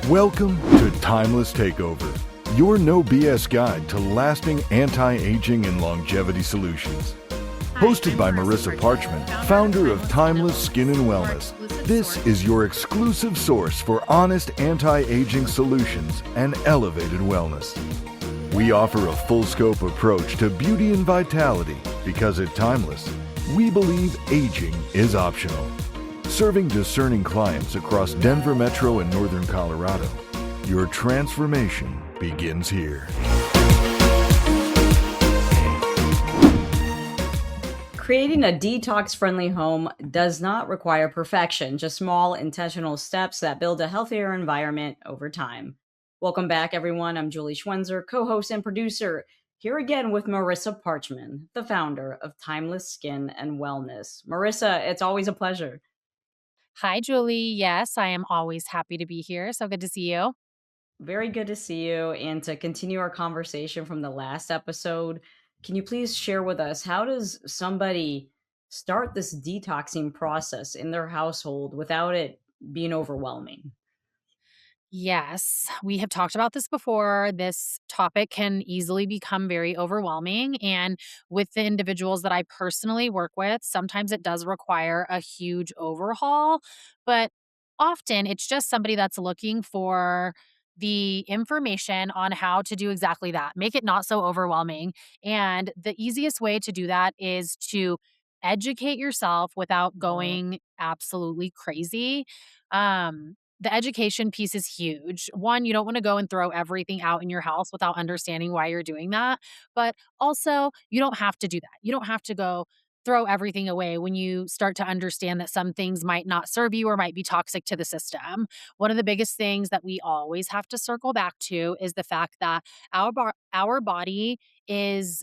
Welcome to Timeless Takeover, your no BS guide to lasting anti-aging and longevity solutions. Hosted by Marissa Parchman, founder of Timeless Skin and Wellness, this is your exclusive source for honest anti-aging solutions and elevated wellness. We offer a full-scope approach to beauty and vitality because at Timeless, we believe aging is optional. Serving discerning clients across Denver Metro and Northern Colorado, your transformation begins here. Creating a detox-friendly home does not require perfection, just small, intentional steps that build a healthier environment over time. Welcome back, everyone. I'm Julie Schwenzer, co-host and producer, here again with Marissa Parchman, the founder of Timeless Skin and Wellness. Marissa, it's always a pleasure. Hi, Julie. Yes, I am always happy to be here. So good to see you. Very good to see you. And to continue our conversation from the last episode, can you please share with us how does somebody start this detoxing process in their household without it being overwhelming? Yes, we have talked about this before. This topic can easily become very overwhelming. And with the individuals that I personally work with, sometimes it does require a huge overhaul, but often it's just somebody that's looking for the information on how to do exactly that, make it not so overwhelming. And the easiest way to do that is to educate yourself without Right. going absolutely crazy. The education piece is huge. One, you don't want to go and throw everything out in your house without understanding why you're doing that. But also, you don't have to do that. You don't have to go throw everything away when you start to understand that some things might not serve you or might be toxic to the system. One of the biggest things that we always have to circle back to is the fact that our body is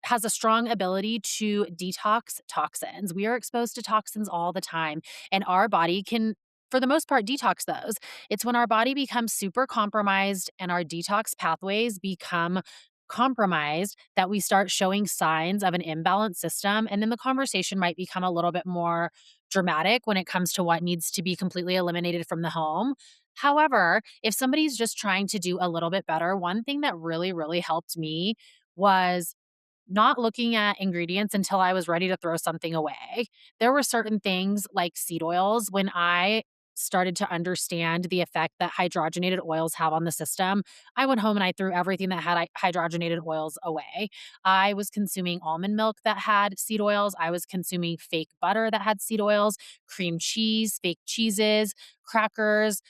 has a strong ability to detox toxins. We are exposed to toxins all the time, and our body can, for the most part, detox those. It's when our body becomes super compromised and our detox pathways become compromised that we start showing signs of an imbalanced system. And then the conversation might become a little bit more dramatic when it comes to what needs to be completely eliminated from the home. However, if somebody's just trying to do a little bit better, one thing that really, really helped me was not looking at ingredients until I was ready to throw something away. There were certain things like seed oils when I started to understand the effect that hydrogenated oils have on the system. I went home and I threw everything that had hydrogenated oils away. I was consuming almond milk that had seed oils. I was consuming fake butter that had seed oils, cream cheese, fake cheeses, crackers.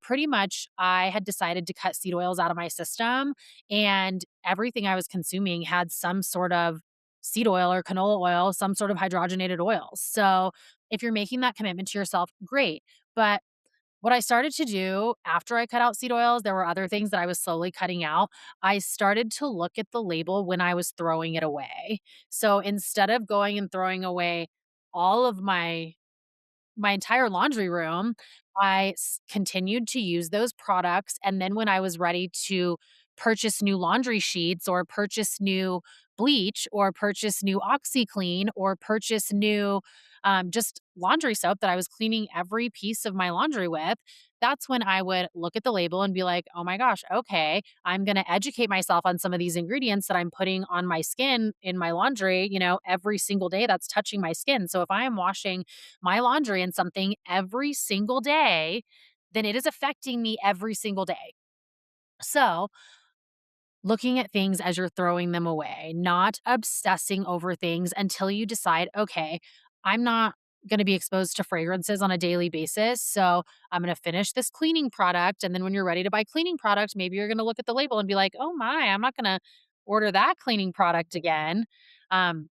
Pretty much, I had decided to cut seed oils out of my system, and everything I was consuming had some sort of seed oil or canola oil, some sort of hydrogenated oils. So, if you're making that commitment to yourself, great. But what I started to do after I cut out seed oils, there were other things that I was slowly cutting out. I started to look at the label when I was throwing it away. So instead of going and throwing away all of my entire laundry room, continued to use those products, and then when I was ready to purchase new laundry sheets or purchase new bleach or purchase new OxyClean or purchase new, just laundry soap that I was cleaning every piece of my laundry with, that's when I would look at the label and be like, "Oh my gosh, okay, I'm gonna educate myself on some of these ingredients that I'm putting on my skin in my laundry, every single day that's touching my skin." So if I am washing my laundry in something every single day, then it is affecting me every single day. So, looking at things as you're throwing them away, not obsessing over things until you decide, okay, I'm not going to be exposed to fragrances on a daily basis. So I'm going to finish this cleaning product. And then when you're ready to buy cleaning product, maybe you're going to look at the label and be like, oh my, I'm not going to order that cleaning product again.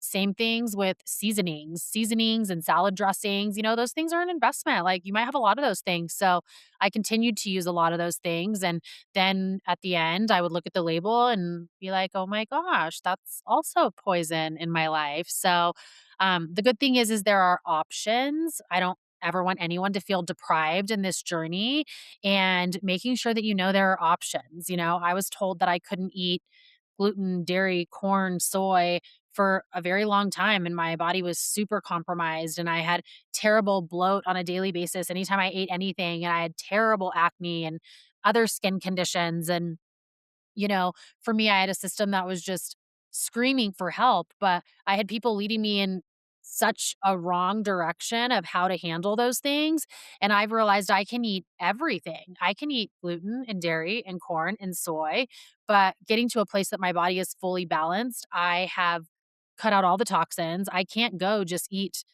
Same things with seasonings and salad dressings. Those things are an investment. Like you might have a lot of those things. So I continued to use a lot of those things. And then at the end, I would look at the label and be like, "Oh my gosh, that's also poison in my life." So, the good thing is there are options. I don't ever want anyone to feel deprived in this journey, and making sure that there are options. I was told that I couldn't eat gluten, dairy, corn, soy for a very long time and my body was super compromised and I had terrible bloat on a daily basis anytime I ate anything and I had terrible acne and other skin conditions and for me, I had a system that was just screaming for help, but I had people leading me in such a wrong direction of how to handle those things. And I've realized I can eat everything. I can eat gluten and dairy and corn and soy, but getting to a place that my body is fully balanced, I have cut out all the toxins. I can't go just eat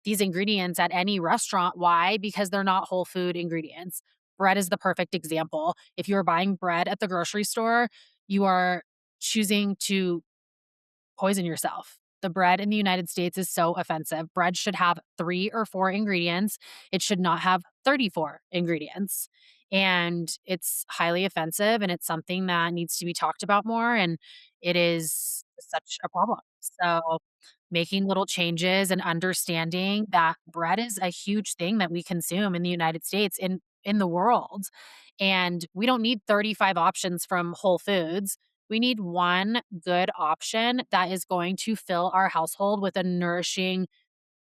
these ingredients at any restaurant. Why? Because they're not whole food ingredients. Bread is the perfect example. If you're buying bread at the grocery store, you are choosing to poison yourself. The bread in the United States is so offensive. Bread should have 3 or 4 ingredients. It should not have 34 ingredients. And it's highly offensive and it's something that needs to be talked about more and it is such a problem. So, making little changes and understanding that bread is a huge thing that we consume in the United States, in the world. And we don't need 35 options from Whole Foods. We need one good option that is going to fill our household with a nourishing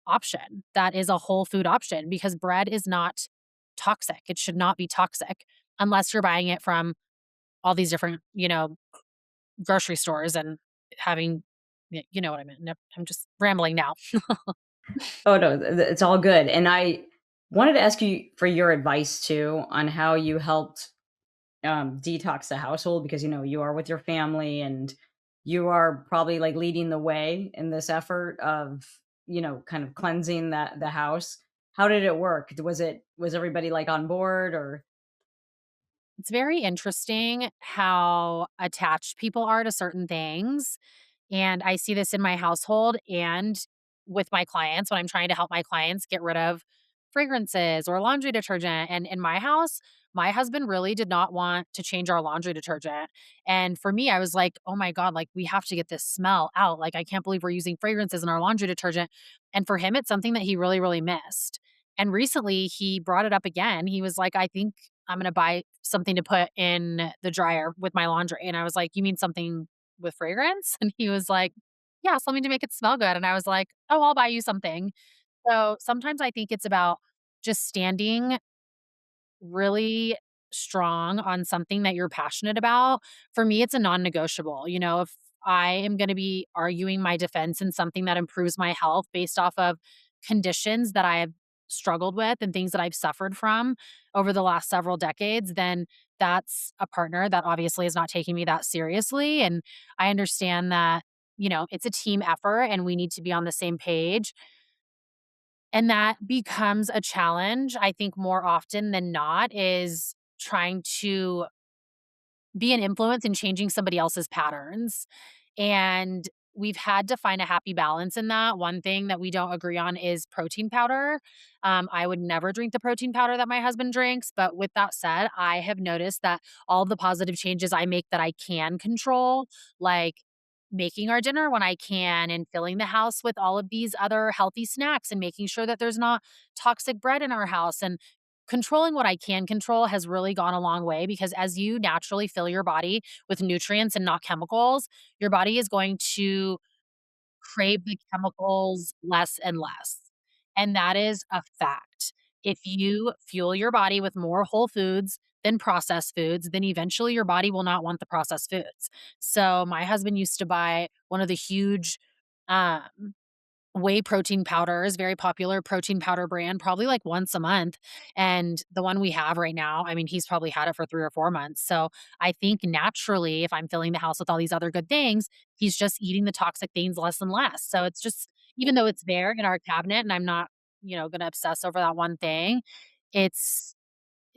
option that is a whole food option because bread is not toxic. It should not be toxic unless you're buying it from all these different, grocery stores and having you know what I mean. Nope, I'm just rambling now. Oh, no, it's all good. And I wanted to ask you for your advice too on how you helped detox the household because, you are with your family and you are probably like leading the way in this effort of, kind of cleansing the house. How did it work? Was everybody like on board or? It's very interesting how attached people are to certain things. And I see this in my household and with my clients when I'm trying to help my clients get rid of fragrances or laundry detergent. And in my house, my husband really did not want to change our laundry detergent. And for me, I was like, oh my God, like we have to get this smell out. Like, I can't believe we're using fragrances in our laundry detergent. And for him, it's something that he really, really missed. And recently he brought it up again. He was like, I think I'm going to buy something to put in the dryer with my laundry. And I was like, you mean something with fragrance? And he was like, yeah, something to make it smell good. And I was like, oh, I'll buy you something. So sometimes I think it's about just standing really strong on something that you're passionate about. For me, it's a non negotiable. If I am going to be arguing my defense in something that improves my health based off of conditions that I have struggled with and things that I've suffered from over the last several decades, then that's a partner that obviously is not taking me that seriously. And I understand that, it's a team effort and we need to be on the same page. And that becomes a challenge, I think, more often than not, is trying to be an influence in changing somebody else's patterns. And we've had to find a happy balance in that. One thing that we don't agree on is protein powder. I would never drink the protein powder that my husband drinks. But with that said, I have noticed that all the positive changes I make that I can control, like making our dinner when I can and filling the house with all of these other healthy snacks and making sure that there's not toxic bread in our house and controlling what I can control has really gone a long way because as you naturally fill your body with nutrients and not chemicals, your body is going to crave the chemicals less and less. And that is a fact. If you fuel your body with more whole foods than processed foods, then eventually your body will not want the processed foods. So my husband used to buy one of the huge um whey protein powders, very popular protein powder brand, probably like once a month. And the one we have right now, I mean, he's probably had it for 3 or 4 months. So I think naturally, if I'm filling the house with all these other good things, he's just eating the toxic things less and less. So it's just, even though it's there in our cabinet and I'm not, going to obsess over that one thing, it's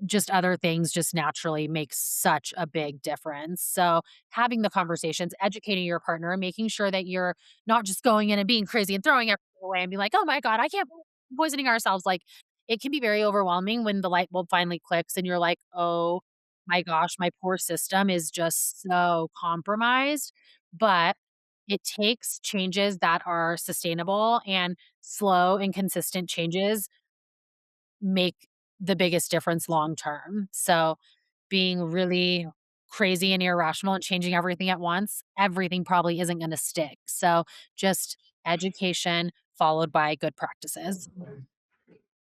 just other things just naturally make such a big difference. So, having the conversations, educating your partner, making sure that you're not just going in and being crazy and throwing everything away and be like, "Oh my god, I can't believe we're poisoning ourselves." Like, it can be very overwhelming when the light bulb finally clicks and you're like, "Oh my gosh, my poor system is just so compromised." But it takes changes that are sustainable and slow and consistent changes make the biggest difference long term. So, being really crazy and irrational and changing everything at once, everything probably isn't gonna stick. So, just education followed by good practices.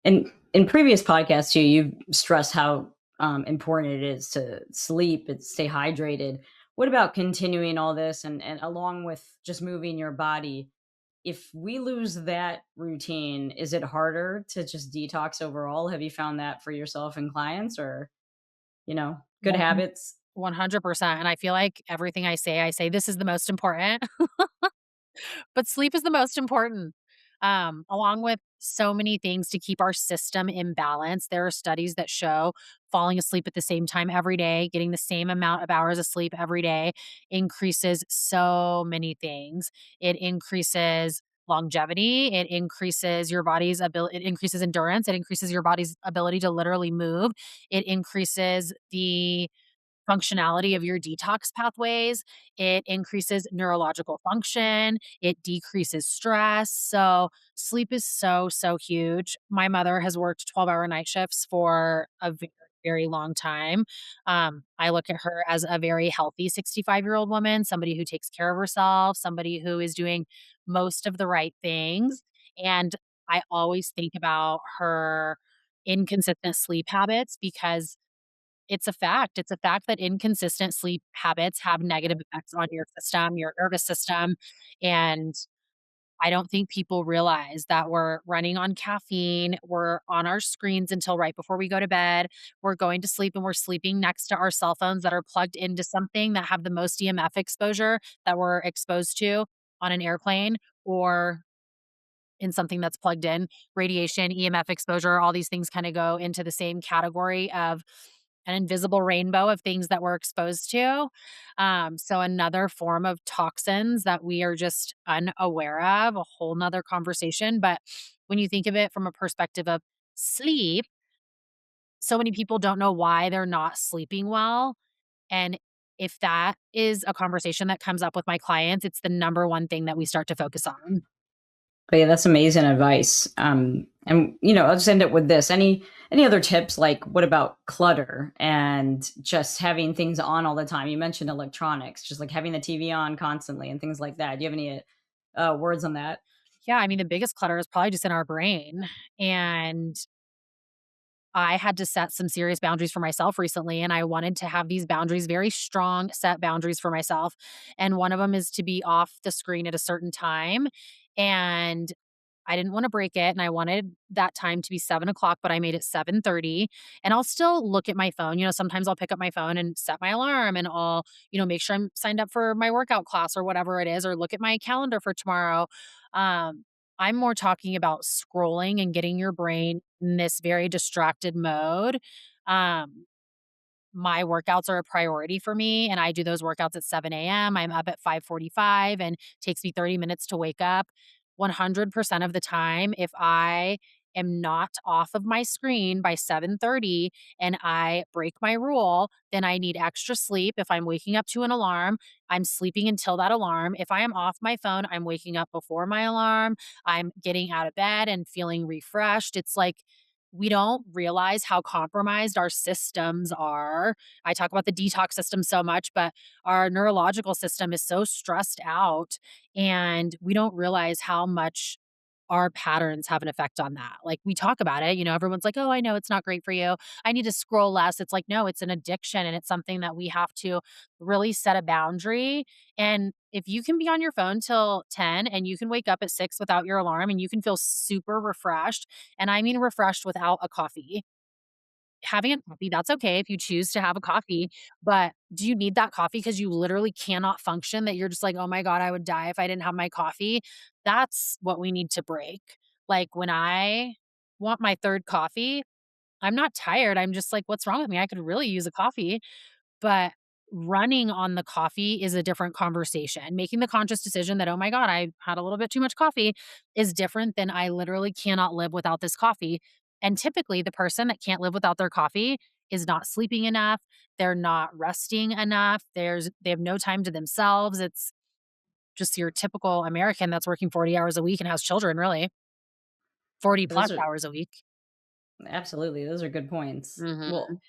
And in previous podcasts too, you've stressed how important it is to sleep and stay hydrated. What about continuing all this and along with just moving your body? If we lose that routine, is it harder to just detox overall? Have you found that for yourself and clients, or good One habits? 100%, and I feel like everything I say, "This is the most important." But sleep is the most important. Along with so many things to keep our system in balance. There are studies that show falling asleep at the same time every day, getting the same amount of hours of sleep every day increases so many things. It increases longevity, it increases your body's ability, it increases endurance, it increases your body's ability to literally move, it increases the functionality of your detox pathways. It increases neurological function. It decreases stress. So, sleep is so, so huge. My mother has worked 12-hour night shifts for a very, very long time. I look at her as a very healthy 65-year-old woman, somebody who takes care of herself, somebody who is doing most of the right things. And I always think about her inconsistent sleep habits because it's a fact. It's a fact that inconsistent sleep habits have negative effects on your system, your nervous system, and I don't think people realize that we're running on caffeine, we're on our screens until right before we go to bed, we're going to sleep and we're sleeping next to our cell phones that are plugged into something that have the most EMF exposure that we're exposed to on an airplane or in something that's plugged in. Radiation, EMF exposure, all these things kind of go into the same category of an invisible rainbow of things that we're exposed to. So another form of toxins that we are just unaware of, a whole nother conversation. But when you think of it from a perspective of sleep, so many people don't know why they're not sleeping well. And if that is a conversation that comes up with my clients, it's the number one thing that we start to focus on. But yeah, that's amazing advice. And I'll just end it with this. Any other tips? Like, what about clutter and just having things on all the time? You mentioned electronics, just like having the TV on constantly and things like that. Do you have any words on that? Yeah, I mean, the biggest clutter is probably just in our brain. And I had to set some serious boundaries for myself recently, and I wanted to have these boundaries, very strong set boundaries for myself. And one of them is to be off the screen at a certain time. And I didn't wanna break it, and I wanted that time to be 7 o'clock, but I made it 7:30, and I'll still look at my phone. Sometimes I'll pick up my phone and set my alarm, and I'll, make sure I'm signed up for my workout class or whatever it is, or look at my calendar for tomorrow. Um, I'm more talking about scrolling and getting your brain in this very distracted mode. Um my workouts are a priority for me, and I do those workouts at 7 AM. I'm up at 5:45 and takes me 30 minutes to wake up. 100% of the time, if I am not off of my screen by 7:30 and I break my rule, then I need extra sleep. If I'm waking up to an alarm, I'm sleeping until that alarm. If I am off my phone, I'm waking up before my alarm. I'm getting out of bed and feeling refreshed. It's like we don't realize how compromised our systems are. I talk about the detox system so much, but our neurological system is so stressed out, and we don't realize how much our patterns have an effect on that. Like, we talk about it, everyone's like, "Oh, I know it's not great for you. I need to scroll less." It's like, no, it's an addiction, and it's something that we have to really set a boundary. And if you can be on your phone till 10 and you can wake up at 6 without your alarm and you can feel super refreshed, and I mean refreshed without a coffee. Having a coffee, that's okay if you choose to have a coffee, but do you need that coffee because you literally cannot function, that you're just like, "Oh my god, I would die if I didn't have my coffee?" That's what we need to break. Like, when I want my 3rd coffee, I'm not tired, I'm just like, "What's wrong with me? I could really use a coffee." But running on the coffee is a different conversation. Making the conscious decision that, "Oh my god, I had a little bit too much coffee," is different than, "I literally cannot live without this coffee." And typically, the person that can't live without their coffee is not sleeping enough, they're not resting enough, they have no time to themselves. It's just your typical American that's working 40 hours a week and has children, really. 40 plus Those are hours a week. absolutely, those are good points. Well, Mhm.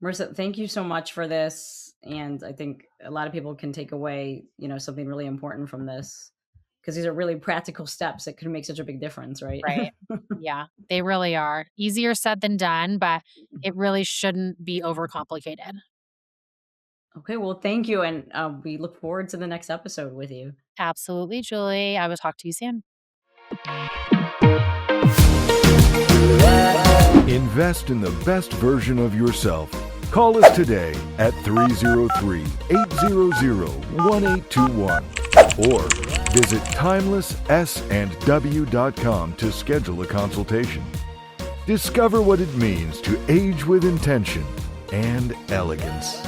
Marissa, thank you so much for this. And I think a lot of people can take away, something really important from this because these are really practical steps that could make such a big difference, right? Right. Yeah, they really are. Easier said than done, but it really shouldn't be overcomplicated. Okay, well, thank you. And we look forward to the next episode with you. Absolutely, Julie. I will talk to you soon. Invest in the best version of yourself. Call us today at 303-800-1821 or visit timelessSandW.com to schedule a consultation. Discover what it means to age with intention and elegance.